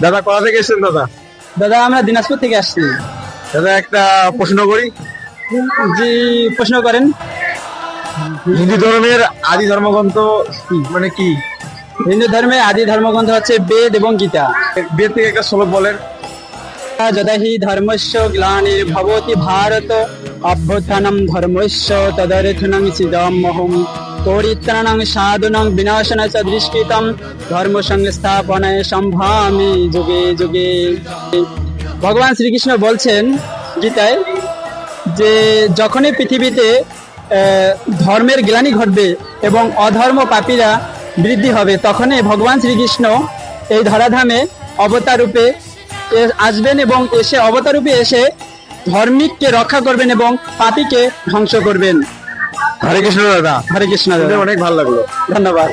দাদা কোথা থেকে এসেছেন দাদা? দাদা আমরা দিনাজপুর থেকে আসছি। দাদা একটা প্রশ্ন করি, জি, প্রশ্ন করেন। হিন্দু ধর্মের আদি ধর্মগ্রন্থ মানে কি? হিন্দু ধর্মের আদি ধর্মগ্রন্থ হচ্ছে বেদ এবং গীতা। বেদ থেকে একটা শ্লোক বলেন। যদা হি ধর্মস্য গ্লানির্ভবতি ভারত অভ্যুত্থানম ধর্মস্য তদর্থনং সিদমহম পরিত্রাণং সাধুনং বিনাশনায় চ দৃষ্টিতম ধর্ম সংস্থাপনায় সম্ভামি যুগে যুগে। ভগবান শ্রীকৃষ্ণ বলছেন গীতায় যে যখনই পৃথিবীতে ধর্মের গ্লানি ঘটবে এবং অধর্ম পাপীরা বৃদ্ধি হবে, তখনই ভগবান শ্রীকৃষ্ণ এই ধরাধামে অবতার রূপে আসবেন এবং এসে অবতার রূপে এসে ধর্মিককে রক্ষা করবেন এবং পাপীকে ধ্বংস করবেন। হরে কৃষ্ণ দাদা। হরে কৃষ্ণ দাদা। অনেক ভালো লাগলো। ধন্যবাদ।